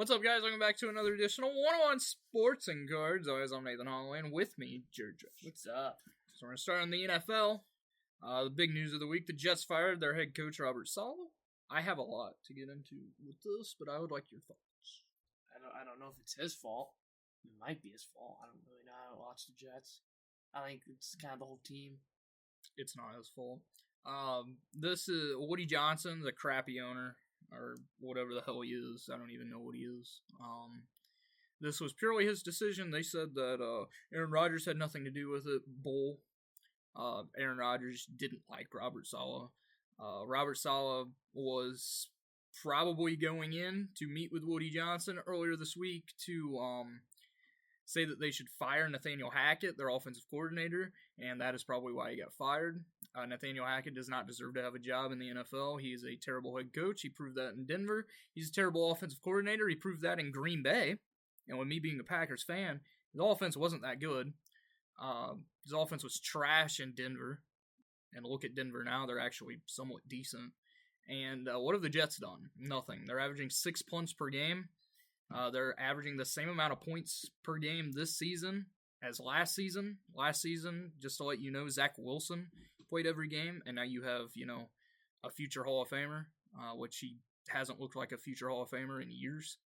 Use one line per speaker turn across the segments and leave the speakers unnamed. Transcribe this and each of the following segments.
What's up, guys? Welcome back to another edition of 101 Sports and Cards. Always, I'm Nathan Holloway, and with me, Jared Jones.
What's up?
So we're going to start on the NFL. The big news of the week, the Jets fired their head coach, Robert Saleh. I have a lot to get into with this, but I would like your thoughts.
I don't know if it's his fault. It might be his fault. I don't really know. I don't watch the Jets. I think it's kind of the whole team.
It's not his fault. This is Woody Johnson, the crappy owner, or whatever the hell he is. I don't even know what he is. This was purely his decision. They said that Aaron Rodgers had nothing to do with it. Bull. Aaron Rodgers didn't like Robert Saleh. Robert Saleh was probably going in to meet with Woody Johnson earlier this week to say that they should fire Nathaniel Hackett, their offensive coordinator, and that is probably why he got fired. Nathaniel Hackett does not deserve to have a job in the NFL. He is a terrible head coach. He proved that in Denver. He's a terrible offensive coordinator. He proved that in Green Bay. And with me being a Packers fan, his offense wasn't that good. His offense was trash in Denver. And look at Denver now. They're actually somewhat decent. And what have the Jets done? Nothing. They're averaging 6 punts per game. They're averaging the same amount of points per game this season as last season. Last season, just to let you know, Zach Wilson played every game, and now you have, a future Hall of Famer, which he hasn't looked like a future Hall of Famer in years,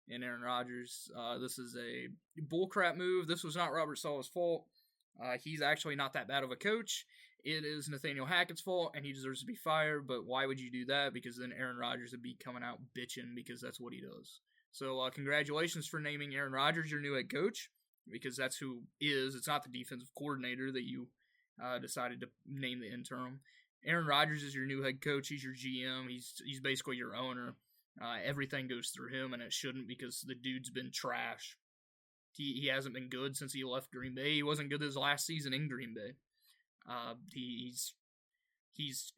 in Aaron Rodgers. This is a bullcrap move. This was not Robert Saleh's fault. He's actually not that bad of a coach. It is Nathaniel Hackett's fault, and he deserves to be fired, but why would you do that? Because then Aaron Rodgers would be coming out bitching because that's what he does. So congratulations for naming Aaron Rodgers your new head coach, because that's who is. It's not the defensive coordinator that you decided to name the interim. Aaron Rodgers is your new head coach. He's your GM. He's basically your owner. Everything goes through him, and it shouldn't, because the dude's been trash. He hasn't been good since he left Green Bay. He wasn't good his last season in Green Bay. He's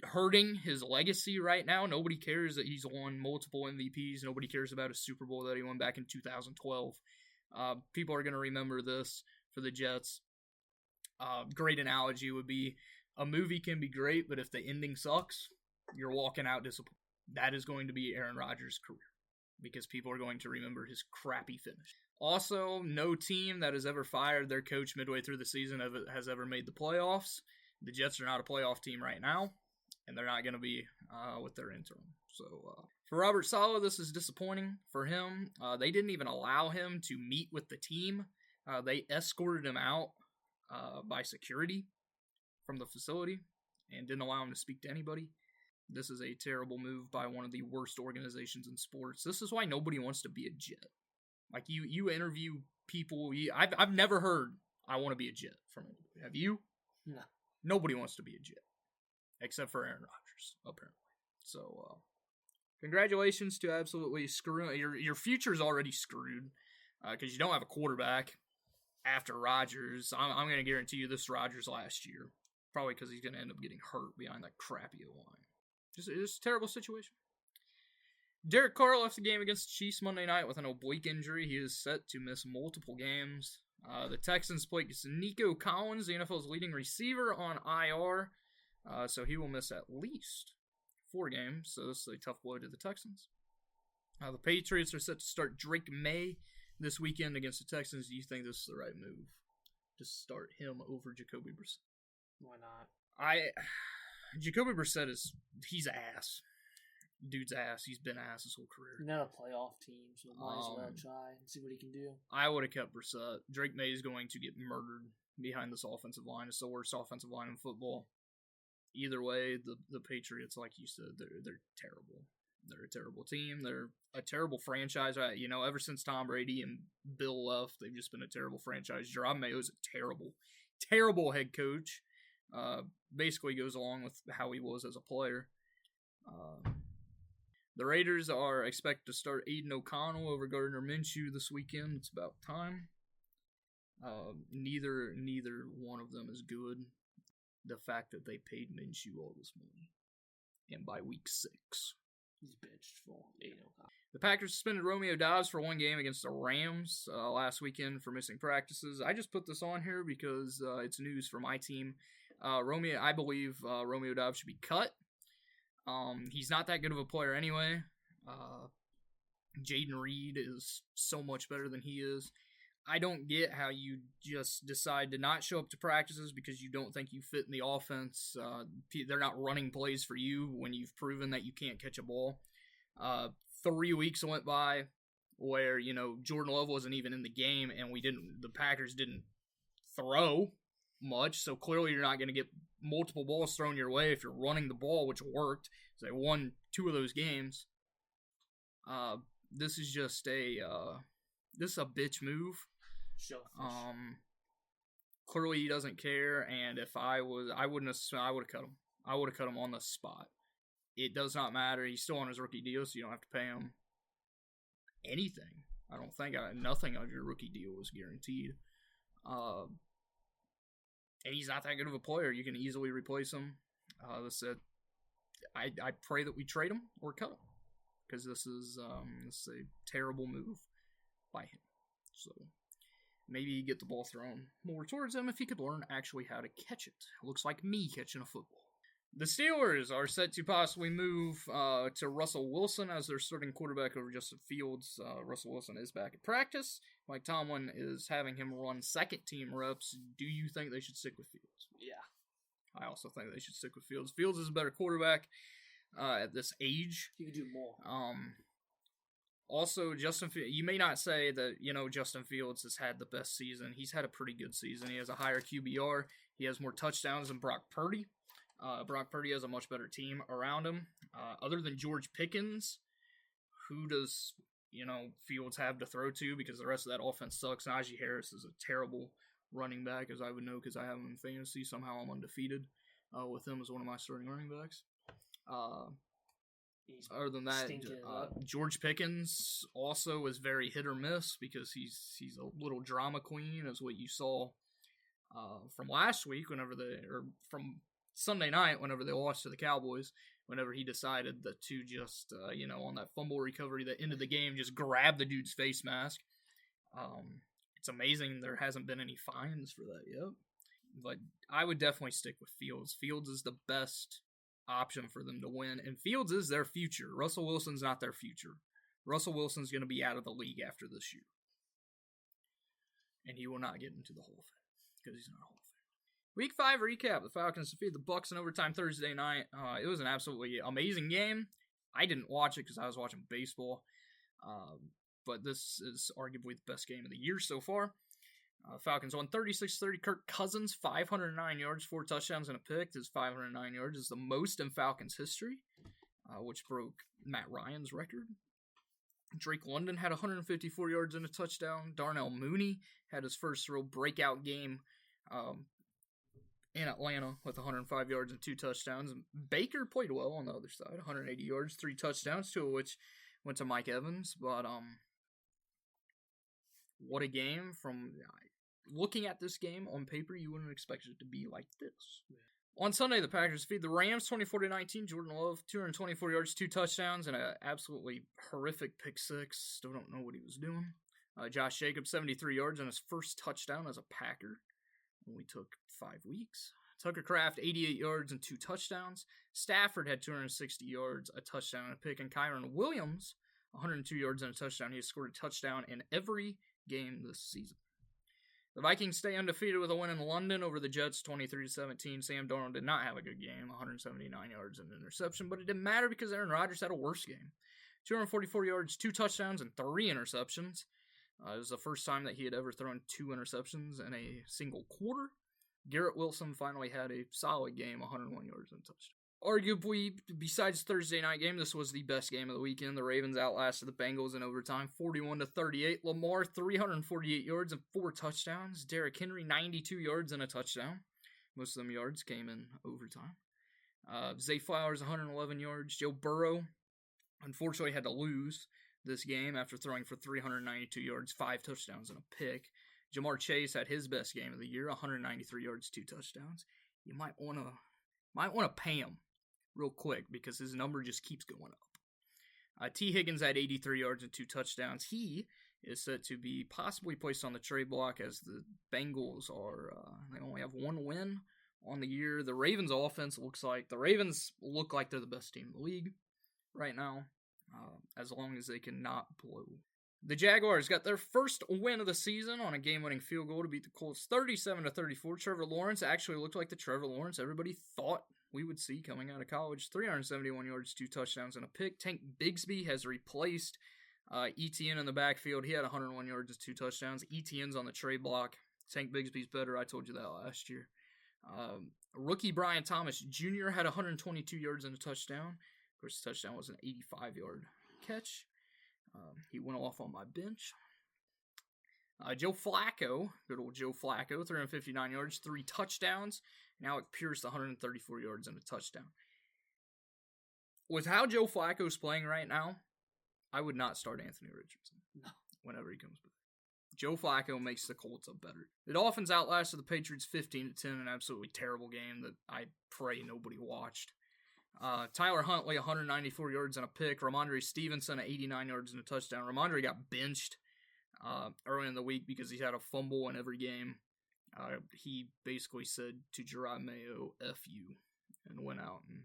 hurting his legacy right now. Nobody cares that he's won multiple MVPs. Nobody cares about a Super Bowl that he won back in 2012. People are going to remember this for the Jets. Great analogy would be, a movie can be great, but if the ending sucks, you're walking out disappointed. That is going to be Aaron Rodgers' career, because people are going to remember his crappy finish. Also, no team that has ever fired their coach midway through the season has ever made the playoffs. The Jets are not a playoff team right now, and they're not going to be with their interim. So, for Robert Saleh, this is disappointing for him. They didn't even allow him to meet with the team. They escorted him out by security from the facility and didn't allow him to speak to anybody. This is a terrible move by one of the worst organizations in sports. This is why nobody wants to be a Jet. Like, you interview people. I've never heard, I want to be a Jet from anybody. Have you?
No.
Nobody wants to be a Jet, except for Aaron Rodgers, apparently. So, congratulations to absolutely screwing. Your future's already screwed, because you don't have a quarterback after Rodgers. I'm going to guarantee you this Rodgers last year, probably because he's going to end up getting hurt behind that crappy line. Just a terrible situation. Derek Carr left the game against the Chiefs Monday night with an oblique injury. He is set to miss multiple games. The Texans play Nico Collins, the NFL's leading receiver, on IR. So he will miss at least 4 games. So this is a tough blow to the Texans. The Patriots are set to start Drake May this weekend against the Texans. Do you think this is the right move to start him over Jacoby Brissett?
Why not?
Jacoby Brissett he's ass. Dude's ass. He's been ass his whole career.
Not a playoff team, so might as well try and see what he can do.
I would have kept Brissett. Drake May is going to get murdered behind this offensive line. It's the worst offensive line in football. Either way, the Patriots, like you said, they're terrible. They're a terrible team. They're a terrible franchise. Ever since Tom Brady and Bill left, they've just been a terrible franchise. Jerome Mayo is a terrible, terrible head coach. Basically goes along with how he was as a player. The Raiders are expected to start Aiden O'Connell over Gardner Minshew this weekend. It's about time. Neither one of them is good. The fact that they paid Minshew all this money, and by week 6,
he's benched for Aiden O'Connell.
The Packers suspended Romeo Doubs for 1 game against the Rams last weekend for missing practices. I just put this on here because it's news for my team. I believe Romeo Doubs should be cut. He's not that good of a player anyway. Jaden Reed is so much better than he is. I don't get how you just decide to not show up to practices because you don't think you fit in the offense. They're not running plays for you when you've proven that you can't catch a ball. 3 weeks went by where, Jordan Love wasn't even in the game, and the Packers didn't throw much, so clearly you're not going to get multiple balls thrown your way if you're running the ball, which worked. So they won 2 of those games. This is just a bitch move. Clearly he doesn't care, and if I would have cut him. I would have cut him on the spot. It does not matter. He's still on his rookie deal, so you don't have to pay him anything. I don't think nothing of your rookie deal was guaranteed. And he's not that good of a player. You can easily replace him. I pray that we trade him or cut him, because this is a terrible move by him. So maybe get the ball thrown more towards him if he could learn actually how to catch it. Looks like me catching a football. The Steelers are set to possibly move to Russell Wilson as their starting quarterback over Justin Fields. Russell Wilson is back at practice. Mike Tomlin is having him run second-team reps. Do you think they should stick with Fields?
Yeah.
I also think they should stick with Fields. Fields is a better quarterback at this age.
He can do more.
Also, you may not say that, Justin Fields has had the best season. He's had a pretty good season. He has a higher QBR. He has more touchdowns than Brock Purdy. Brock Purdy has a much better team around him. Other than George Pickens, who does, Fields have to throw to, because the rest of that offense sucks. Najee Harris is a terrible running back, as I would know because I have him in fantasy. Somehow I'm undefeated with him as one of my starting running backs. Other than that, George Pickens also is very hit or miss because he's a little drama queen, as what you saw from last week from Sunday night whenever they lost to the Cowboys, whenever he decided to just, on that fumble recovery that ended the game, just grab the dude's face mask. It's amazing there hasn't been any fines for that yet. But I would definitely stick with Fields. Fields is the best option for them to win, and Fields is their future. Russell Wilson's not their future. Russell Wilson's going to be out of the league after this year. And he will not get into the Hall of Fame because he's not a Hall of Fame. Week 5 recap. The Falcons defeated the Bucs in overtime Thursday night. It was an absolutely amazing game. I didn't watch it because I was watching baseball. But this is arguably the best game of the year so far. Falcons won 36-30. Kirk Cousins, 509 yards, 4 touchdowns, and a pick. His 509 yards is the most in Falcons history, which broke Matt Ryan's record. Drake London had 154 yards and a touchdown. Darnell Mooney had his first real breakout game in Atlanta with 105 yards and 2 touchdowns. Baker played well on the other side, 180 yards, 3 touchdowns, 2 of which went to Mike Evans. But what a game! From looking at this game on paper, you wouldn't expect it to be like this. Yeah. On Sunday, the Packers defeated the Rams 24-19. Jordan Love, 224 yards, 2 touchdowns, and an absolutely horrific pick six. Still don't know what he was doing. Josh Jacobs, 73 yards, and his first touchdown as a Packer. Only took 5 weeks. Tucker Kraft, 88 yards and 2 touchdowns. Stafford had 260 yards, a touchdown, and a pick. And Kyron Williams, 102 yards and a touchdown. He has scored a touchdown in every game this season. The Vikings stay undefeated with a win in London over the Jets, 23-17. Sam Darnold did not have a good game, 179 yards and an interception, but it didn't matter because Aaron Rodgers had a worse game. 244 yards, 2 touchdowns, and 3 interceptions. It was the first time that he had ever thrown 2 interceptions in a single quarter. Garrett Wilson finally had a solid game, 101 yards and a touchdown. Arguably, besides the Thursday night game, this was the best game of the weekend. The Ravens outlasted the Bengals in overtime, 41-38. Lamar, 348 yards and 4 touchdowns. Derrick Henry, 92 yards and a touchdown. Most of them yards came in overtime. Zay Flowers, 111 yards. Joe Burrow, unfortunately, had to lose this game after throwing for 392 yards, 5 touchdowns, and a pick. Jamar Chase had his best game of the year, 193 yards, 2 touchdowns. You might want to pay him real quick because his number just keeps going up. T. Higgins had 83 yards and 2 touchdowns. He is set to be possibly placed on the trade block as the Bengals are, they only have 1 win on the year. The Ravens look like they're the best team in the league right now. as long as they cannot blow. The Jaguars got their first win of the season on a game-winning field goal to beat the Colts 37-34. Trevor Lawrence actually looked like the Trevor Lawrence everybody thought we would see coming out of college. 371 yards, 2 touchdowns, and a pick. Tank Bigsby has replaced Etienne in the backfield. He had 101 yards, 2 touchdowns. Etienne's on the trade block. Tank Bigsby's better. I told you that last year. Rookie Brian Thomas Jr. had 122 yards and a touchdown. Of course, the touchdown was an 85-yard catch. He went off on my bench. Joe Flacco, good old Joe Flacco, 359 yards, 3 touchdowns. Now it Pierce, 134 yards and a touchdown. With how Joe Flacco's playing right now, I would not start Anthony Richardson.
No.
Whenever he comes back. Joe Flacco makes the Colts up better. The Dolphins outlasted the Patriots 15-10, an absolutely terrible game that I pray nobody watched. Tyler Huntley, 194 yards and a pick. Ramondre Stevenson, 89 yards and a touchdown. Ramondre got benched early in the week because he had a fumble in every game. He basically said to Gerard Mayo, F you, and went out and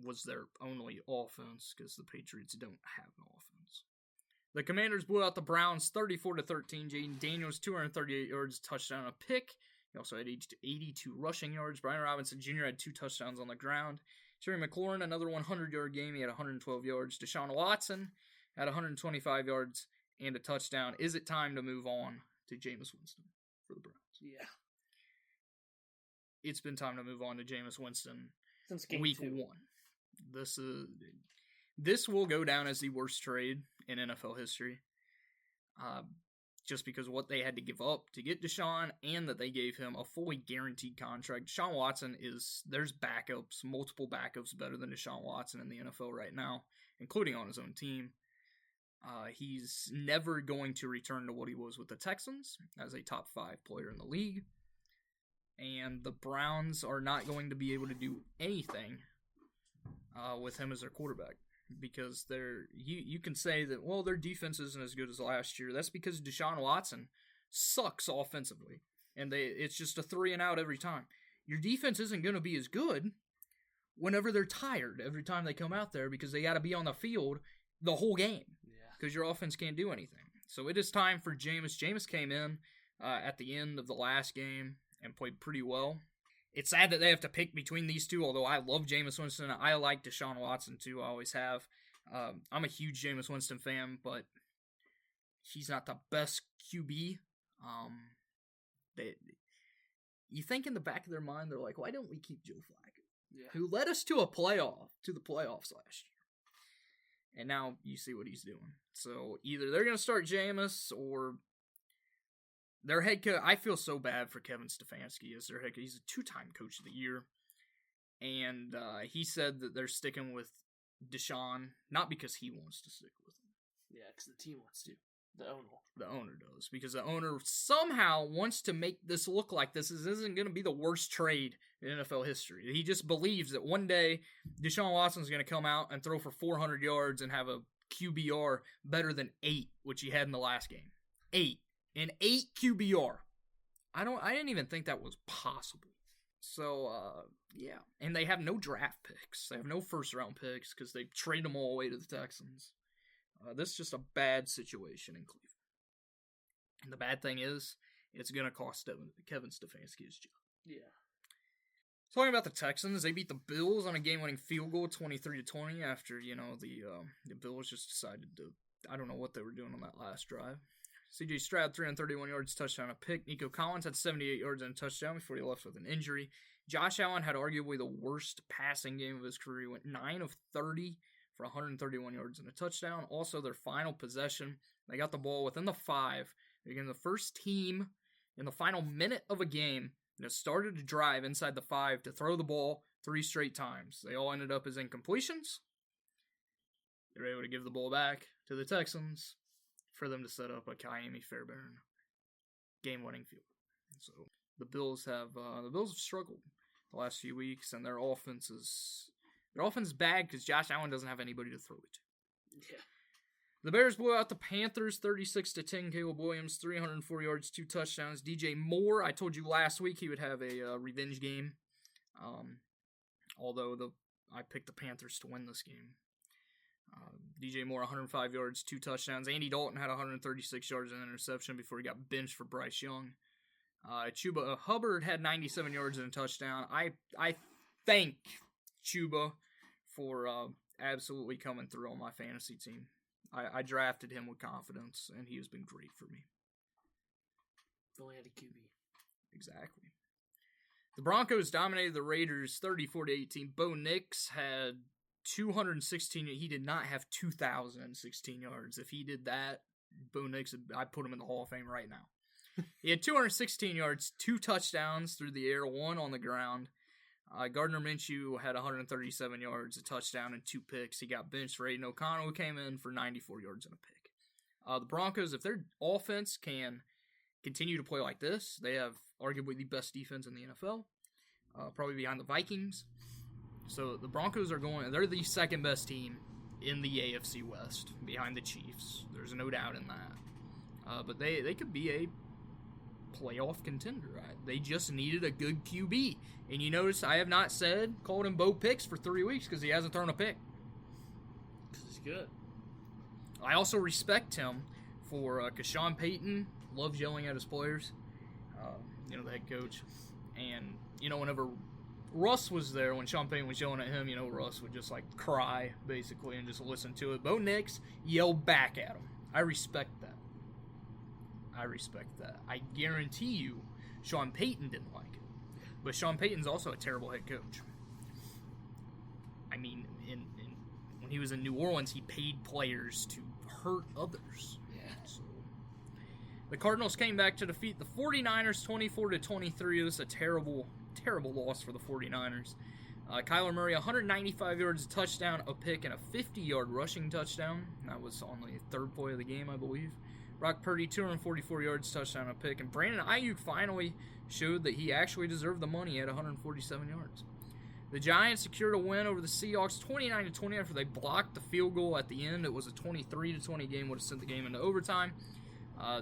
was their only offense because the Patriots don't have an offense. The Commanders blew out the Browns 34-13. Jaden Daniels, 238 yards, touchdown, and a pick. He also had 82 rushing yards. Brian Robinson Jr. had 2 touchdowns on the ground. Terry McLaurin, another 100-yard game. He had 112 yards. Deshaun Watson had 125 yards and a touchdown. Is it time to move on to Jameis Winston for the Browns?
Yeah.
It's been time to move on to Jameis Winston
Since game
week
2.
1. This will go down as the worst trade in NFL history. Just because of what they had to give up to get Deshaun and that they gave him a fully guaranteed contract. Deshaun Watson there's backups, multiple backups better than Deshaun Watson in the NFL right now, including on his own team. He's never going to return to what he was with the Texans as a top 5 player in the league. And the Browns are not going to be able to do anything with him as their quarterback. Because you can say that, well, their defense isn't as good as last year. That's because Deshaun Watson sucks offensively. And it's just a 3 and out every time. Your defense isn't going to be as good whenever they're tired every time they come out there because they got to be on the field the whole game. Because your offense can't do anything. So it is time for Jameis. Jameis came in at the end of the last game and played pretty well. It's sad that they have to pick between these two, although I love Jameis Winston. I like Deshaun Watson, too. I always have. I'm a huge Jameis Winston fan, but he's not the best QB. You think in the back of their mind, they're like, why don't we keep Joe Flacco? Who led us to the playoffs last year. And now you see what he's doing. So either they're going to start Jameis or their head coach. I feel so bad for Kevin Stefanski as their head coach. He's a 2-time coach of the year. And he said that they're sticking with Deshaun, not because he wants to stick with him.
Yeah, because the team wants to. The owner.
The owner does. Because the owner somehow wants to make this look like this isn't going to be the worst trade in NFL history. He just believes that one day Deshaun Watson's going to come out and throw for 400 yards and have a QBR better than 8, which he had in the last game. 8. An 8 QBR. I didn't even think that was possible. So, yeah. And they have no draft picks. They have no first-round picks because they trade them all away to the Texans. This is just a bad situation in Cleveland. And the bad thing is, it's going to cost Kevin Stefanski his job.
Yeah.
Talking about the Texans, they beat the Bills on a game-winning field goal, 23-20, after, the Bills just decided to, I don't know what they were doing on that last drive. C.J. Stroud, 331 yards, touchdown, a pick. Nico Collins had 78 yards and a touchdown before he left with an injury. Josh Allen had arguably the worst passing game of his career. He went 9 of 30 for 131 yards and a touchdown. Also, their final possession, they got the ball within the 5. They became the first team in the final minute of a game that started to drive inside the 5 to throw the ball 3 straight times. They all ended up as incompletions. They were able to give the ball back to the Texans for them to set up a Miami Fairbairn game-winning field. So the Bills have struggled the last few weeks, and their offense is bad because Josh Allen doesn't have anybody to throw it to.
Yeah.
The Bears blew out the Panthers 36-10. Caleb Williams, 304 yards, 2 touchdowns. DJ Moore, I told you last week he would have a revenge game. Although I picked the Panthers to win this game. DJ Moore, 105 yards, 2 touchdowns. Andy Dalton had 136 yards and an interception before he got benched for Bryce Young. Chuba Hubbard had 97 yards and a touchdown. I thank Chuba for absolutely coming through on my fantasy team. I drafted him with confidence, and he has been great for me.
Only had a QB.
Exactly. The Broncos dominated the Raiders 34-18. Bo Nix had 216. He did not have 2,016 yards. If he did that, Bo Nix, I'd put him in the Hall of Fame right now. He had 216 yards, 2 touchdowns through the air, 1 on the ground. Gardner Minshew had 137 yards, a touchdown, and 2 picks. He got benched for Aiden O'Connell, who came in for 94 yards and a pick. The Broncos, if their offense can continue to play like this, they have arguably the best defense in the NFL, probably behind the Vikings. So the Broncos they're the second best team in the AFC West, behind the Chiefs. There's no doubt in that. But they could be a playoff contender. They just needed a good QB. And you notice I have not called him Bo Picks for 3 weeks because he hasn't thrown a pick.
Because he's good.
I also respect him for because Sean Payton loves yelling at his players, the head coach. And, whenever Russ was there, when Sean Payton was yelling at him, Russ would just, cry, basically, and just listen to it. Bo Nix yelled back at him. I respect that. I guarantee you Sean Payton didn't like it. But Sean Payton's also a terrible head coach. I mean, when he was in New Orleans, he paid players to hurt others.
Yeah.
So, the Cardinals came back to defeat the 49ers 24-23. It was a terrible, terrible loss for the 49ers. Kyler Murray, 195 yards, a touchdown, a pick, and a 50-yard rushing touchdown. That was on the third play of the game, I believe. Brock Purdy, 244 yards, touchdown, a pick. And Brandon Ayuk finally showed that he actually deserved the money at 147 yards. The Giants secured a win over the Seahawks, 29-20 after they blocked the field goal at the end. It was a 23-20 game, would have sent the game into overtime.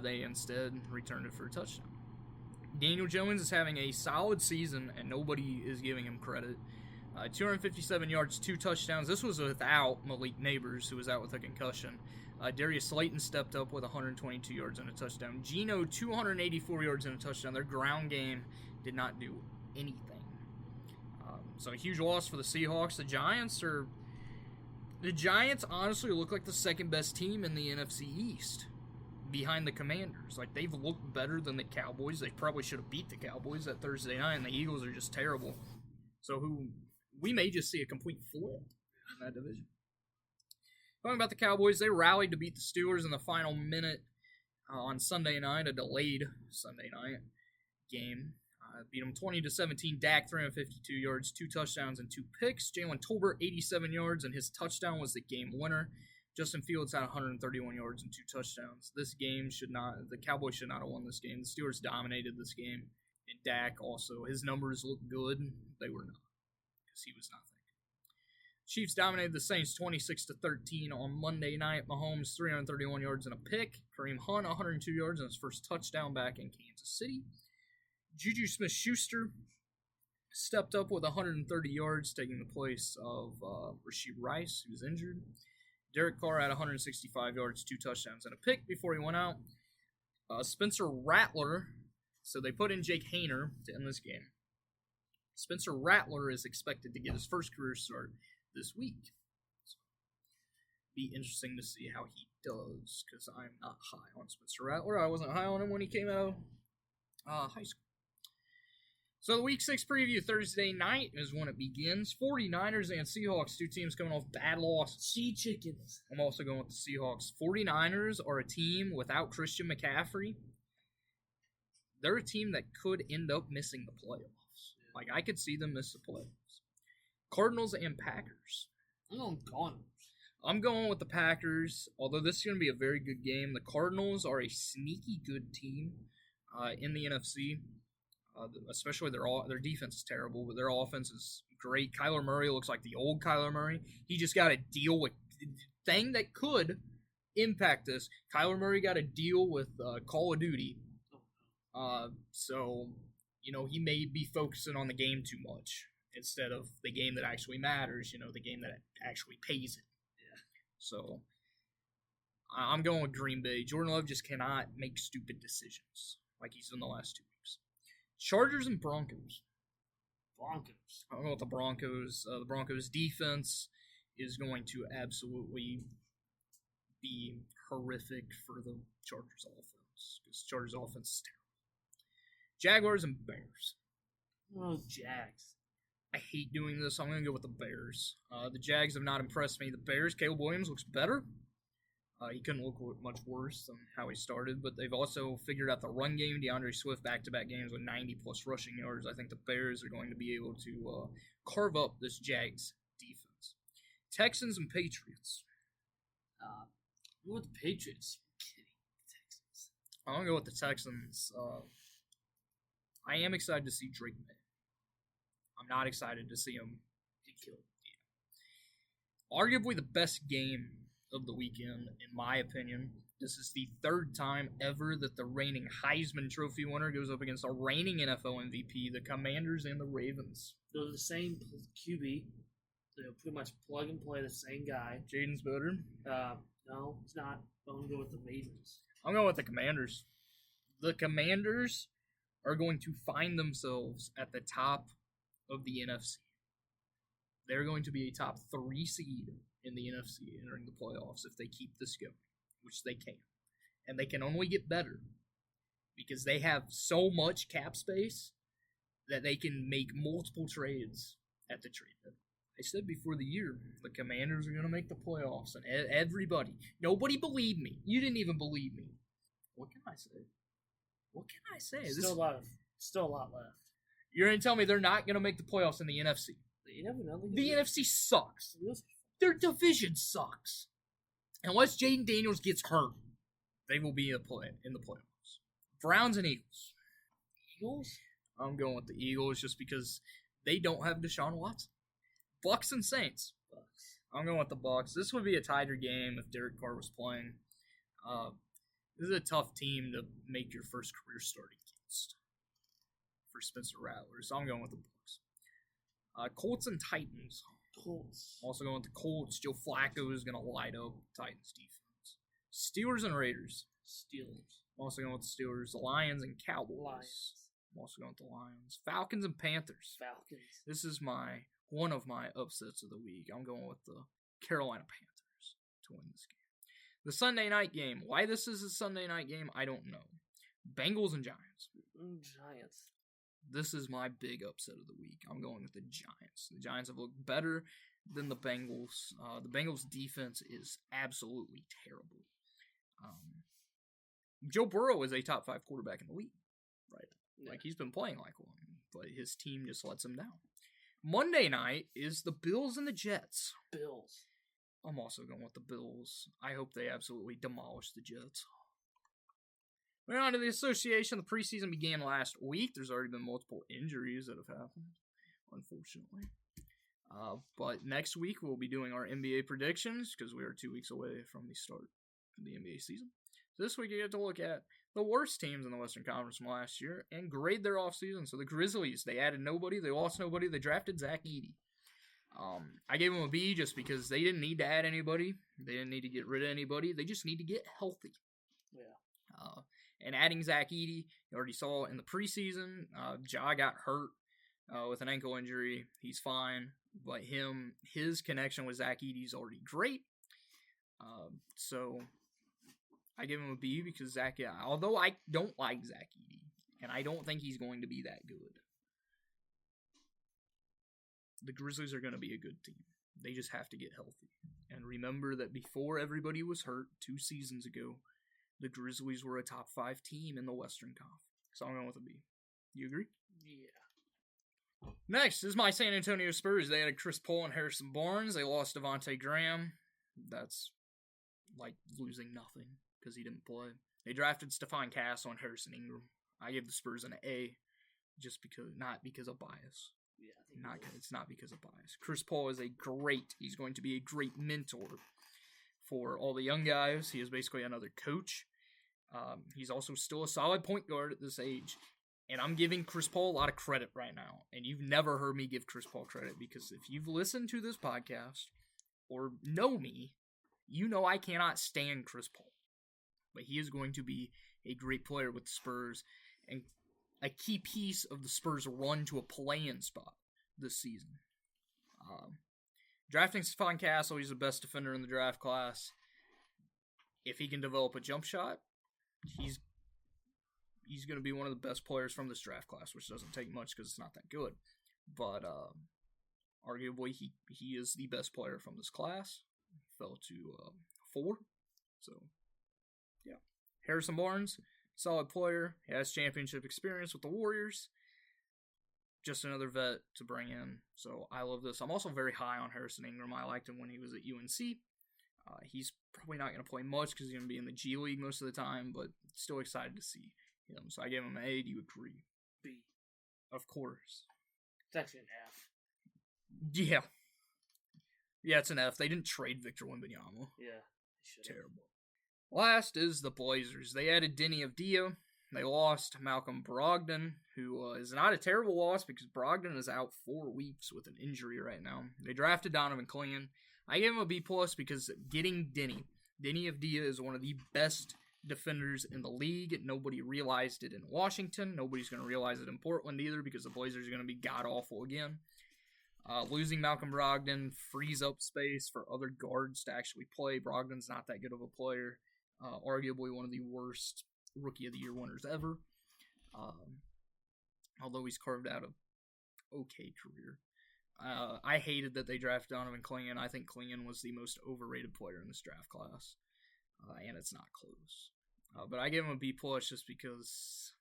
They instead returned it for a touchdown. Daniel Jones is having a solid season, and nobody is giving him credit. 257 yards, 2 touchdowns. This was without Malik Neighbors, who was out with a concussion. Darius Slayton stepped up with 122 yards and a touchdown. Geno, 284 yards and a touchdown. Their ground game did not do anything. So a huge loss for the Seahawks. The Giants honestly look like the second best team in the NFC East, behind the Commanders. They've looked better than the Cowboys. They probably should have beat the Cowboys that Thursday night, and the Eagles are just terrible. So we may just see a complete flip in that division. Talking about the Cowboys, they rallied to beat the Steelers in the final minute on Sunday night, a delayed Sunday night game. Beat them 20-17. Dak, 352 yards, 2 touchdowns, and 2 picks. Jalen Tolbert, 87 yards, and his touchdown was the game winner. Justin Fields had 131 yards and 2 touchdowns. The Cowboys should not have won this game. The Steelers dominated this game. And Dak also, his numbers looked good. They were not, because he was nothing. Chiefs dominated the Saints 26-13 on Monday night. Mahomes, 331 yards and a pick. Kareem Hunt, 102 yards and his first touchdown back in Kansas City. Juju Smith-Schuster stepped up with 130 yards, taking the place of Rashee Rice, who was injured. Derek Carr had 165 yards, 2 touchdowns, and a pick before he went out. Spencer Rattler, so they put in Jake Haener to end this game. Spencer Rattler is expected to get his first career start this week. So, be interesting to see how he does, because I'm not high on Spencer Rattler. I wasn't high on him when he came out of high school. So the Week 6 preview Thursday night is when it begins. 49ers and Seahawks, 2 teams coming off bad losses.
Sea chickens.
I'm also going with the Seahawks. 49ers are a team without Christian McCaffrey. They're a team that could end up missing the playoffs. I could see them miss the playoffs. Cardinals and Packers.
I'm going Cardinals.
I'm going with the Packers, although this is going to be a very good game. The Cardinals are a sneaky good team in the NFC. Especially their defense is terrible, but their offense is great. Kyler Murray looks like the old Kyler Murray. He just got to deal with the thing that could impact this. Kyler Murray got to deal with Call of Duty. So, he may be focusing on the game too much instead of the game that actually matters, the game that actually pays it. Yeah. So I'm going with Green Bay. Jordan Love just cannot make stupid decisions like he's done the last 2 weeks. Chargers and Broncos.
Broncos.
I'm going with the Broncos. The Broncos defense is going to absolutely be horrific for the Chargers offense because Chargers offense is terrible. Jaguars and Bears.
Oh, Jags.
I hate doing this. I'm going to go with the Bears. The Jags have not impressed me. The Bears, Caleb Williams looks better. He couldn't look much worse than how he started, but they've also figured out the run game. DeAndre Swift back-to-back games with 90-plus rushing yards. I think the Bears are going to be able to carve up this Jags defense. Texans and Patriots.
With the Patriots. I'm kidding. Texans.
I'm going to go with the Texans. I am excited to see Drake May. I'm not excited to see him get killed. Yeah. Arguably the best game of the weekend, in my opinion. This is the third time ever that the reigning Heisman Trophy winner goes up against a reigning NFL MVP, the Commanders and the Ravens.
They're the same QB. They'll pretty much plug and play the same guy.
Jaden's better.
No, it's not. I'm going to go with the Ravens.
I'm going with the Commanders. The Commanders are going to find themselves at the top of the NFC. They're going to be a top 3 seed in the NFC entering the playoffs if they keep this going, which they can. And they can only get better because they have so much cap space that they can make multiple trades at the trade deadline. I said before the year, the Commanders are going to make the playoffs, and nobody believed me. You didn't even believe me. What can I say? What can I say?
Still a lot left.
You're going to tell me they're not going to make the playoffs in the NFC?
You never know.
The NFC sucks. Their division sucks. Unless Jaden Daniels gets hurt, they will be in the playoffs. Browns and Eagles.
Eagles?
I'm going with the Eagles just because they don't have Deshaun Watson. Bucks and Saints.
Bucks.
I'm going with the Bucks. This would be a tighter game if Derek Carr was playing. This is a tough team to make your first career start against for Spencer Rattler, so I'm going with the Bucks. Colts and Titans.
Colts.
Also going with the Colts. Joe Flacco is going to light up Titans defense. Steelers and Raiders.
Steelers.
Also going with the Steelers. The Lions and Cowboys.
Lions.
I'm also going with the Lions. Falcons and Panthers.
Falcons.
This is one of my upsets of the week. I'm going with the Carolina Panthers to win this game. The Sunday night game. Why this is a Sunday night game, I don't know. Bengals and Giants.
Giants.
This is my big upset of the week. I'm going with the Giants. The Giants have looked better than the Bengals. The Bengals' defense is absolutely terrible. Joe Burrow is a top 5 quarterback in the league, right?
Yeah.
Like, he's been playing like one, but his team just lets him down. Monday night is the Bills and the Jets.
Bills.
I'm also going with the Bills. I hope they absolutely demolish the Jets. Moving on to the association. The preseason began last week. There's already been multiple injuries that have happened, unfortunately. But next week we'll be doing our NBA predictions because we are 2 weeks away from the start of the NBA season. So this week you get to look at the worst teams in the Western Conference from last year and grade their offseason. So the Grizzlies, they added nobody, they lost nobody, they drafted Zach Edey. I gave them a B just because they didn't need to add anybody. They didn't need to get rid of anybody. They just need to get healthy.
Yeah.
And adding Zach Edey, you already saw in the preseason, Ja got hurt with an ankle injury. He's fine, but his connection with Zach Edey is already great. So I give him a B because although I don't like Zach Edey, and I don't think he's going to be that good, the Grizzlies are going to be a good team. They just have to get healthy. And remember that before everybody was hurt 2 seasons ago, the Grizzlies were a top 5 team in the Western Conference. So I'm going with a B. You agree?
Yeah.
Next is my San Antonio Spurs. They added Chris Paul and Harrison Barnes. They lost Devontae Graham. That's like losing nothing because he didn't play. They drafted Stephon Castle and Harrison Ingram. I give the Spurs an A just because, not because of bias.
Yeah,
It's not because of bias. Chris Paul is he's going to be a great mentor for all the young guys. He is basically another coach. He's also still a solid point guard at this age. And I'm giving Chris Paul a lot of credit right now. And you've never heard me give Chris Paul credit because if you've listened to this podcast or know me, You know I cannot stand Chris Paul, but he is going to be a great player with the Spurs and a key piece of the Spurs' run to a play-in spot this season. Drafting Stephon Castle, he's the best defender in the draft class. If he can develop a jump shot, he's going to be one of the best players from this draft class, which doesn't take much because it's not that good. But arguably, he is the best player from this class. Fell to 4. So, yeah. Harrison Barnes, solid player. He has championship experience with the Warriors. Just another vet to bring in. So, I love this. I'm also very high on Harrison Ingram. I liked him when he was at UNC. He's probably not going to play much because he's going to be in the G League most of the time, but still excited to see him. So, I gave him an A. Do you agree?
B.
Of course.
It's actually an F.
Yeah. Yeah, it's an F. They didn't trade Victor Wembanyama.
Yeah.
Terrible. Last is the Blazers. They added Denny Avdija. They lost Malcolm Brogdon, who is not a terrible loss because Brogdon is out 4 weeks with an injury right now. They drafted Donovan Clingan. I gave him a B+ because getting Denny Avdija is one of the best defenders in the league. Nobody realized it in Washington. Nobody's going to realize it in Portland either because the Blazers are going to be god-awful again. Losing Malcolm Brogdon frees up space for other guards to actually play. Brogdon's not that good of a player. Arguably one of the worst Rookie of the Year winners ever. Although he's carved out an okay career. I hated that they drafted Donovan Clingan. I think Clingan was the most overrated player in this draft class. And it's not close. But I gave him a B+ just because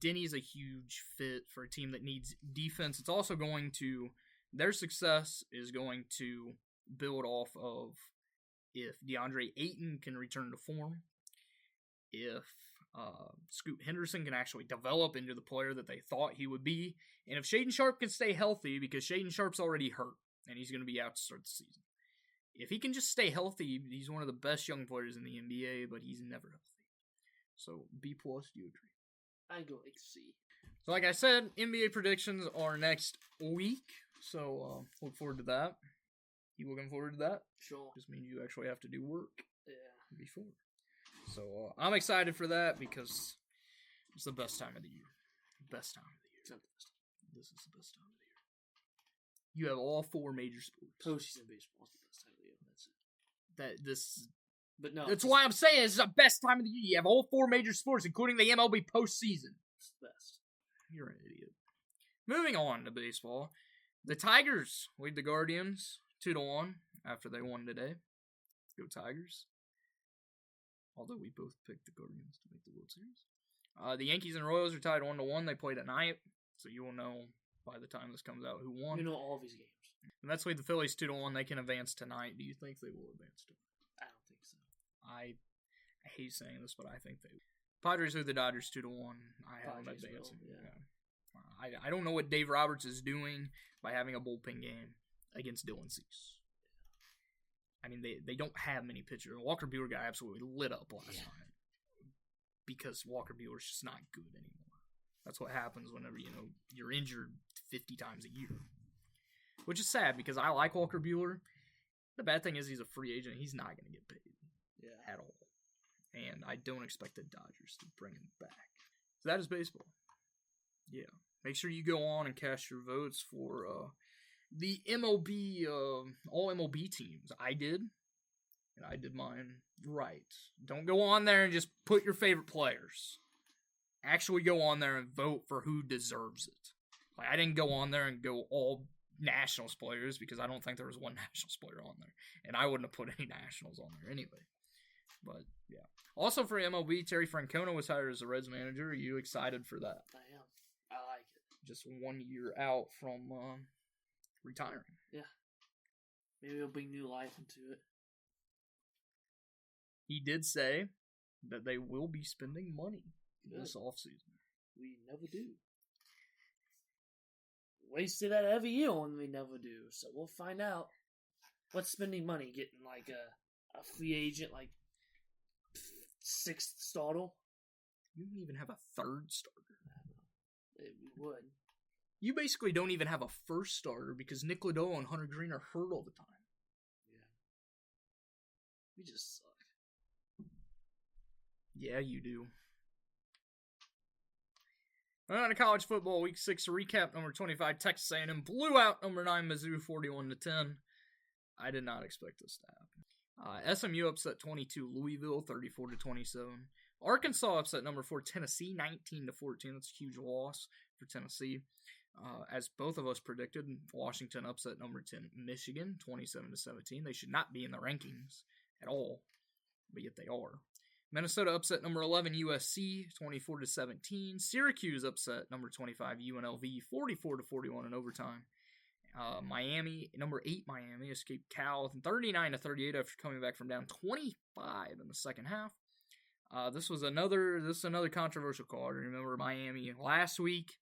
Denny's a huge fit for a team that needs defense. It's also going to, their success is going to build off of if DeAndre Ayton can return to form, if Scoot Henderson can actually develop into the player that they thought he would be, and if Shaedon Sharpe can stay healthy, because Shaedon Sharpe's already hurt, and he's going to be out to start the season. If he can just stay healthy, he's one of the best young players in the NBA, but he's never healthy. So, B+, do you agree?
I go like C.
So, like I said, NBA predictions are next week, so look forward to that. You looking forward to that?
Sure.
Just means you actually have to do work.
Yeah.
Before. So, I'm excited for that because it's the best time of the year. Best time of the year.
It's not the best time.
This is the best time of the year. You have all 4 major sports.
Postseason baseball is the best time of the year. That's it. But no.
That's why I'm saying this is the best time of the year. You have all 4 major sports, including the MLB postseason.
It's the best.
You're an idiot. Moving on to baseball. The Tigers lead the Guardians 2-1 after they won today. Go Tigers. Although we both picked the Guardians to make the World Series. The Yankees and Royals are tied 1-1. They played at night, so you will know by the time this comes out who won.
You know all these games.
And that's lead the Phillies 2-1. They can advance tonight. Do you think they will advance tonight?
I don't think so.
I hate saying this, but I think they will. Padres lead the Dodgers 2-1. I have them advancing. Yeah. I don't know what Dave Roberts is doing by having a bullpen game against Dylan Cease. I mean, they don't have many pitchers. Walker Buehler got absolutely lit up last night because Walker Buehler's just not good anymore. That's what happens whenever, you're injured 50 times a year. Which is sad because I like Walker Buehler. The bad thing is he's a free agent. He's not going to get paid at all. And I don't expect the Dodgers to bring him back. So that is baseball. Yeah. Make sure you go on and cast your votes for the MLB, all MLB teams. I did. And I did mine right. Don't go on there and just put your favorite players. Actually go on there and vote for who deserves it. Like, I didn't go on there and go all Nationals players because I don't think there was one Nationals player on there. And I wouldn't have put any Nationals on there anyway. But, yeah. Also for MLB, Terry Francona was hired as the Reds manager. Are you excited for that?
I am. I like it.
Just 1 year out from retiring.
Yeah. Maybe he'll bring new life into it.
He did say that they will be spending money this offseason.
We never do. Wasted that every year when we never do. So we'll find out. What's spending money? Getting like a free agent, like 6th starter?
You don't even have a 3rd starter.
We would.
You basically don't even have a 1st starter because Nick Lodolo and Hunter Green are hurt all the time.
We just suck.
Yeah, you do. On to college football, week 6 recap. Number 25, Texas A&M blew out number 9, Mizzou, 41-10. I did not expect this to happen. SMU upset 22, Louisville, 34-27. Arkansas upset number 4, Tennessee, 19-14. That's a huge loss for Tennessee. As both of us predicted, Washington upset number 10, Michigan, 27-17. They should not be in the rankings at all, but yet they are. Minnesota upset number 11, USC, 24-17. Syracuse upset number 25, UNLV, 44-41 in overtime. Miami, number 8, Miami, escaped Cal 39-38 after coming back from down 25 in the second half. This is another controversial call. I remember Miami last week.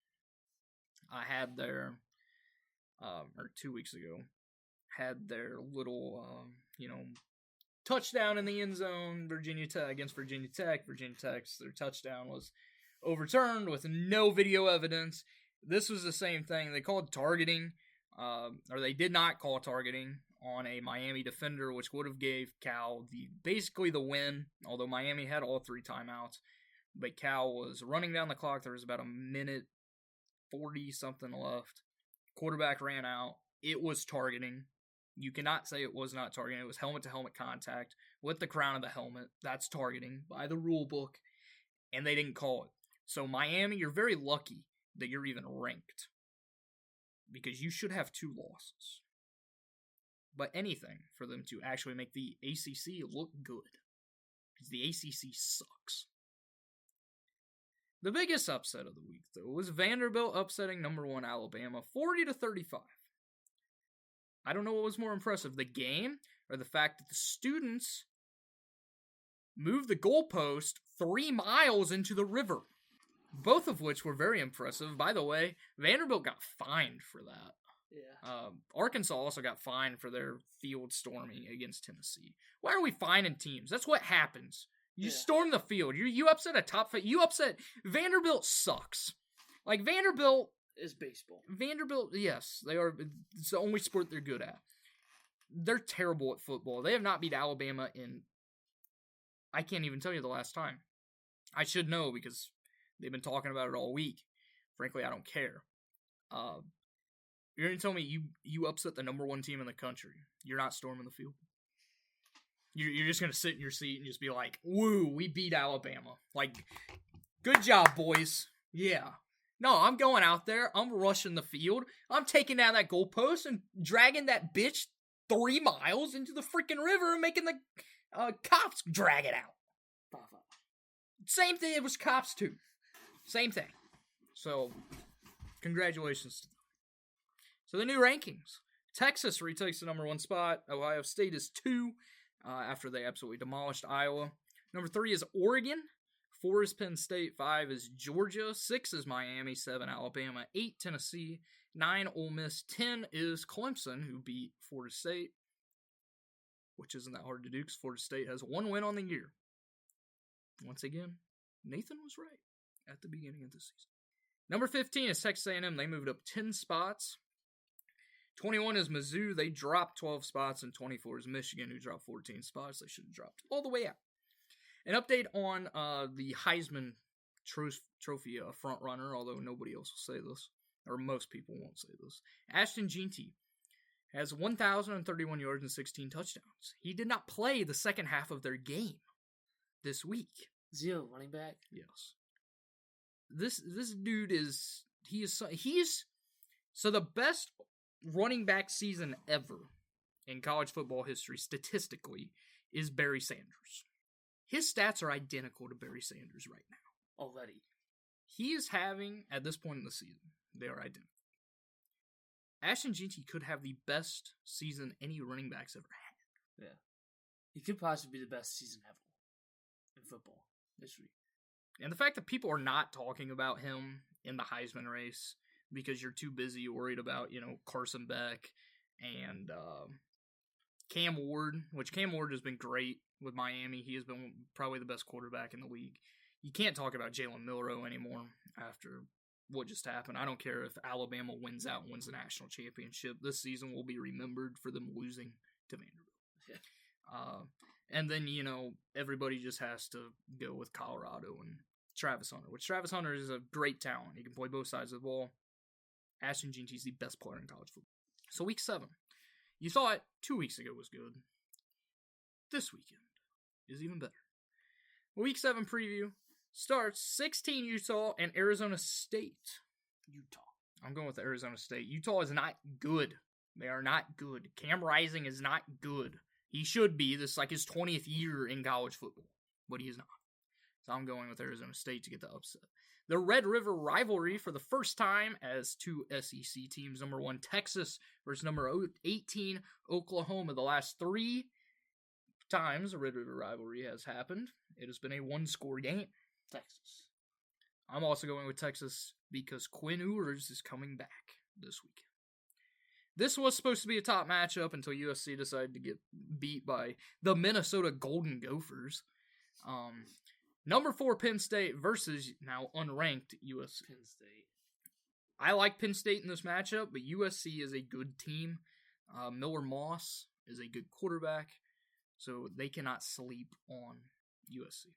I had their, or 2 weeks ago, had their little, touchdown in the end zone, Virginia Tech against Virginia Tech. Virginia Tech's, their touchdown was overturned with no video evidence. This was the same thing. They called targeting, or they did not call targeting on a Miami defender, which would have gave Cal basically the win, although Miami had all 3 timeouts. But Cal was running down the clock. There was about a minute 40-something left. Quarterback ran out. It was targeting. You cannot say it was not targeting. It was helmet-to-helmet contact with the crown of the helmet. That's targeting by the rule book, and they didn't call it. So Miami, you're very lucky that you're even ranked, because you should have 2 losses. But anything for them to actually make the ACC look good, because the ACC sucks. The biggest upset of the week, though, was Vanderbilt upsetting number 1 Alabama 40-35. I don't know what was more impressive, the game or the fact that the students moved the goalpost 3 miles into the river. Both of which were very impressive. By the way, Vanderbilt got fined for that.
Yeah.
Arkansas also got fined for their field storming against Tennessee. Why are we fining teams? That's what happens. You storm the field. You upset a top. You upset. Vanderbilt sucks. Like, Vanderbilt
is baseball.
Vanderbilt, yes, they are. It's the only sport they're good at. They're terrible at football. They have not beat Alabama in, I can't even tell you the last time. I should know because they've been talking about it all week. Frankly, I don't care. You're going to tell me you upset the number 1 team in the country. You're not storming the field. You're just going to sit in your seat and just be like, woo, we beat Alabama. Like, good job, boys. Yeah. No, I'm going out there. I'm rushing the field. I'm taking down that goalpost and dragging that bitch 3 miles into the freaking river and making the cops drag it out. Same thing. It was cops, too. Same thing. So, congratulations to them. So, the new rankings. Texas retakes the number 1 spot. Ohio State is 2 after they absolutely demolished Iowa. Number 3 is Oregon. 4 is Penn State, 5 is Georgia, 6 is Miami, 7 Alabama, 8 Tennessee, 9 Ole Miss, 10 is Clemson, who beat Florida State, which isn't that hard to do because Florida State has 1 win on the year. Once again, Nathan was right at the beginning of the season. Number 15 is Texas A&M. They moved up 10 spots. 21 is Mizzou. They dropped 12 spots, and 24 is Michigan, who dropped 14 spots. They should have dropped all the way out. An update on the Heisman Trophy frontrunner, although nobody else will say this, or most people won't say this. Ashton Jeanty has 1,031 yards and 16 touchdowns. He did not play the second half of their game this week.
Is he a running back?
Yes. This dude is the best running back season ever in college football history statistically is Barry Sanders. His stats are identical to Barry Sanders right now.
Already.
He is having, at this point in the season, they are identical. Ashton Jeanty could have the best season any running back's ever had.
Yeah. He could possibly be the best season ever in football history.
And the fact that people are not talking about him in the Heisman race because you're too busy worried about, Carson Beck and Cam Ward, which Cam Ward has been great with Miami. He has been probably the best quarterback in the league. You can't talk about Jalen Milroe anymore after what just happened. I don't care if Alabama wins the national championship. This season will be remembered for them losing to Vanderbilt. And then, everybody just has to go with Colorado and Travis Hunter, which Travis Hunter is a great talent. He can play both sides of the ball. Ashton Jeanty's the best player in college football. So week 7. You thought 2 weeks ago was good. This weekend is even better. Week 7 preview starts 16 Utah and Arizona State.
Utah.
I'm going with Arizona State. Utah is not good. They are not good. Cam Rising is not good. He should be. This is like his 20th year in college football, but he is not. So I'm going with Arizona State to get the upset. The Red River rivalry for the first time as 2 SEC teams. Number 1, Texas versus number 18, Oklahoma. The last 3 times the Red River rivalry has happened, it has been a 1-score game.
Texas.
I'm also going with Texas because Quinn Ewers is coming back this weekend. This was supposed to be a top matchup until USC decided to get beat by the Minnesota Golden Gophers. Number 4 Penn State versus now unranked USC.
Penn State.
I like Penn State in this matchup, but USC is a good team. Miller Moss is a good quarterback, so they cannot sleep on USC.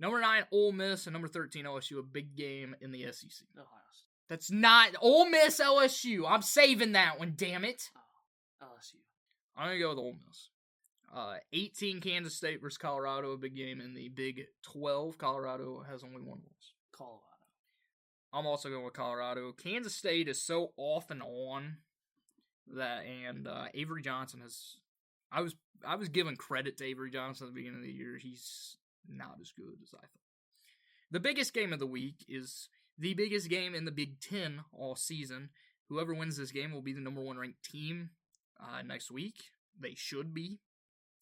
Number 9 Ole Miss and number 13 LSU, a big game in the SEC.
Ohio State.
That's not Ole Miss LSU. I'm saving that one, damn it.
Oh, LSU.
I'm going to go with Ole Miss. 18 Kansas State versus Colorado, a big game in the Big 12. Colorado has only 1 loss.
Colorado.
I'm also going with Colorado. Kansas State is so off and on that, and Avery Johnson has. I was giving credit to Avery Johnson at the beginning of the year. He's not as good as I thought. The biggest game of the week is the biggest game in the Big Ten all season. Whoever wins this game will be the number 1 ranked team next week. They should be,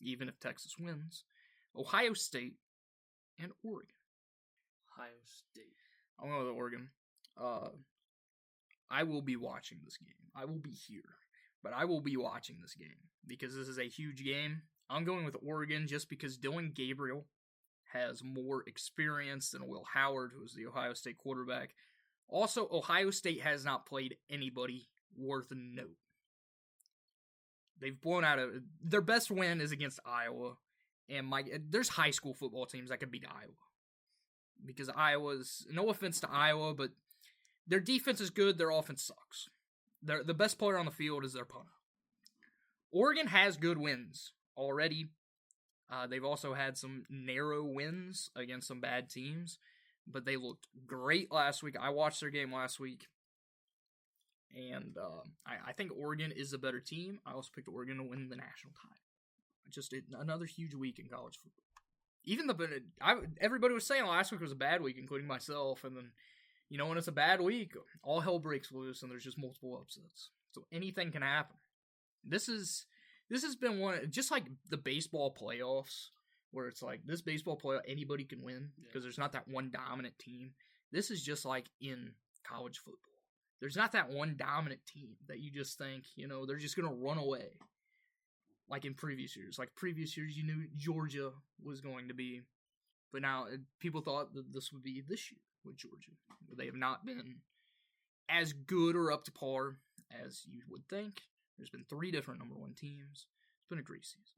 even if Texas wins. Ohio State and Oregon.
Ohio State.
I'm going with Oregon. I will be watching this game. I will be here, but I will be watching this game because this is a huge game. I'm going with Oregon just because Dylan Gabriel has more experience than Will Howard, who is the Ohio State quarterback. Also, Ohio State has not played anybody worth a note. They've blown out their best win is against Iowa, and there's high school football teams that could beat Iowa. Because Iowa's, no offense to Iowa, but their defense is good, their offense sucks. The best player on the field is their punter. Oregon has good wins already. They've also had some narrow wins against some bad teams, but they looked great last week. I watched their game last week, and I think Oregon is a better team. I also picked Oregon to win the national title. Just another huge week in college football. Everybody was saying last week was a bad week, including myself, and then, when it's a bad week, all hell breaks loose, and there's just multiple upsets. So anything can happen. This has been one, just like the baseball playoffs, where it's like, this baseball playoff, anybody can win, because there's not that one dominant team. This is just like in college football. There's not that one dominant team that you just think, they're just going to run away. Like in previous years. Like previous years, you knew Georgia was going to be. But now, people thought that this would be this year with Georgia. They have not been as good or up to par as you would think. There's been 3 different number 1 teams. It's been a great season.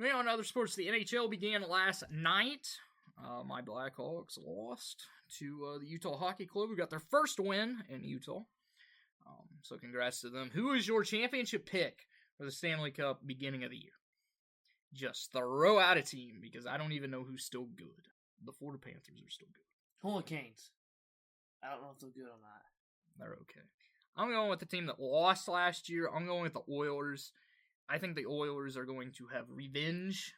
Moving on to other sports, the NHL began last night. My Blackhawks lost to the Utah Hockey Club, who got their first win in Utah. So congrats to them. Who is your championship pick for the Stanley Cup beginning of the year? Just throw out a team, because I don't even know who's still good. The Florida Panthers are still good.
Hurricanes. I don't know if they're good on that.
They're okay. I'm going with the team that lost last year. I'm going with the Oilers. I think the Oilers are going to have revenge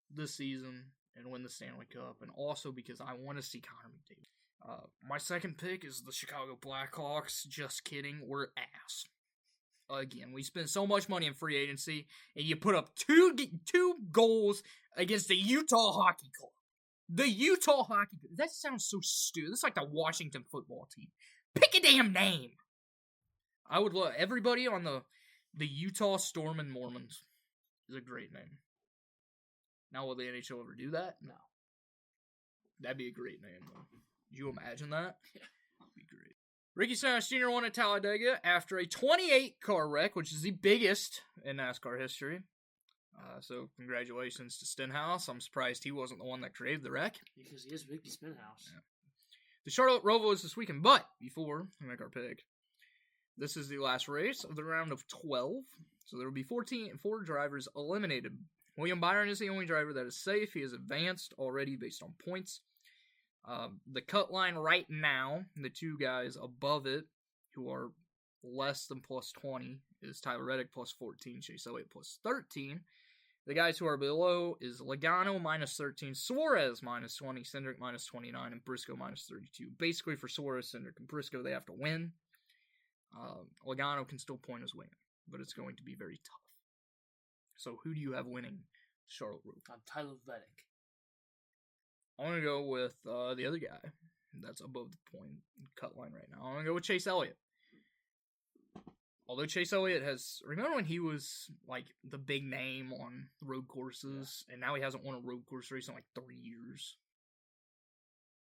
this season and win the Stanley Cup, and also because I want to see Connor McDavid. My second pick is the Chicago Blackhawks. Just kidding, we're ass. Again, we spent so much money in free agency, and you put up two goals against the Utah Hockey Club. The Utah Hockey Club. That sounds so stupid. It's like the Washington football team. Pick a damn name. I would love everybody on the Utah Storm and Mormons is a great name. Now, will the NHL ever do that? No. That'd be a great name, though. Could you imagine that? Yeah. That'd be great. Ricky Stenhouse Jr. won at Talladega after a 28 car wreck, which is the biggest in NASCAR history. So congratulations to Stenhouse. I'm surprised he wasn't the one that created the wreck.
Because he is Ricky Spinhouse.
Yeah. The Charlotte Roval is this weekend, but before we make our pick, this is the last race of the round of 12. So there will be 4 drivers eliminated. William Byron is the only driver that is safe. He has advanced already based on points. The cut line right now, the 2 guys above it who are less than plus 20 is Tyler Reddick plus 14, Chase Elliott plus 13. The guys who are below is Logano minus 13, Suarez minus 20, Cindric minus 29, and Briscoe minus 32. Basically, for Suarez, Cindric, and Briscoe, they have to win. Logano can still point his way in, but it's going to be very tough. So, who do you have winning Charlotte Roval?
I'm Tyler Reddick.
I'm going to go with the other guy that's above the point cut line right now. I'm going to go with Chase Elliott. Although Chase Elliott has... Remember when he was, like, the big name on road courses, and now he hasn't won a road course race in, like, 3 years?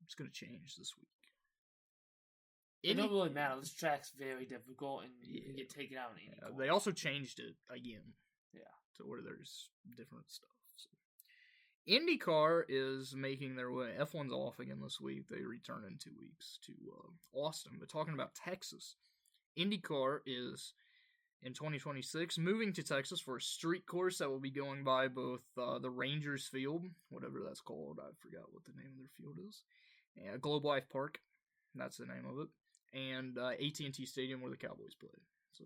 It's going to change this week.
It don't really matter. This track's very difficult, and you can get taken out in any corner.
They also changed it again.
Yeah.
To where there's different stuff. So. IndyCar is making their way. F1's off again this week. They return in 2 weeks to Austin. But talking about Texas... IndyCar is, in 2026, moving to Texas for a street course that will be going by both the Rangers Field, whatever that's called, I forgot what the name of their field is, and Globe Life Park, that's the name of it, and AT&T Stadium where the Cowboys play. So,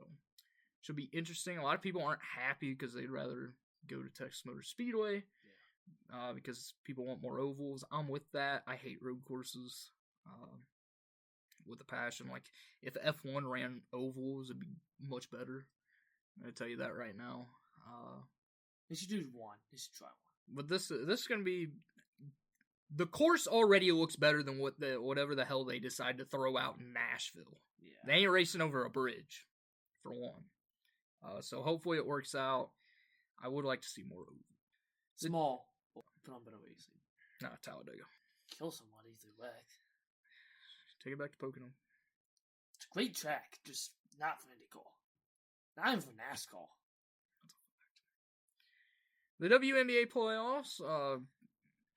should be interesting. A lot of people aren't happy because they'd rather go to Texas Motor Speedway, because people want more ovals. I'm with that. I hate road courses. With a passion. Like, if F1 ran ovals, it'd be much better. I'm going to tell you that right now.
They should do one. They should try one.
But this is going to be... The course already looks better than whatever the hell they decide to throw out in Nashville.
Yeah.
They ain't racing over a bridge, for one. So hopefully it works out. I would like to see more ovals.
Small. Put on better racing.
Nah, Talladega.
Kill somebody through wreck.
Take it back to Pocono.
It's a great track, just not for IndyCar. Not even for NASCAR.
The WNBA playoffs,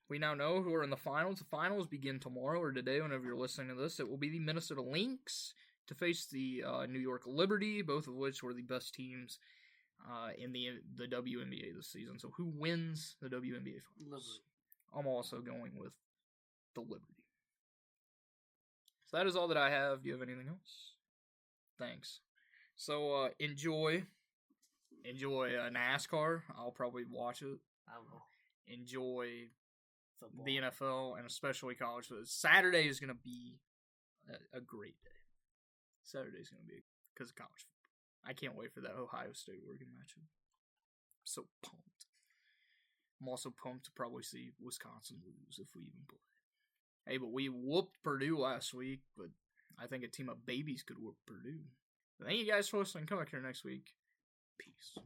we now know who are in the finals. The finals begin tomorrow or today, whenever you're listening to this. It will be the Minnesota Lynx to face the New York Liberty, both of which were the best teams in the WNBA this season. So who wins the WNBA finals?
Liberty.
I'm also going with the Liberty. So that is all that I have. Do you have anything else? Thanks. So enjoy NASCAR. I'll probably watch it.
I will.
Enjoy
Football.
the NFL and especially college football. Saturday is going to be a great day. Saturday is going to be because of college football. I can't wait for that Ohio State-Oregon matchup. I'm so pumped. I'm also pumped to probably see Wisconsin lose if we even play. Hey, but we whooped Purdue last week, but I think a team of babies could whoop Purdue. Thank you guys for listening. Come back here next week. Peace.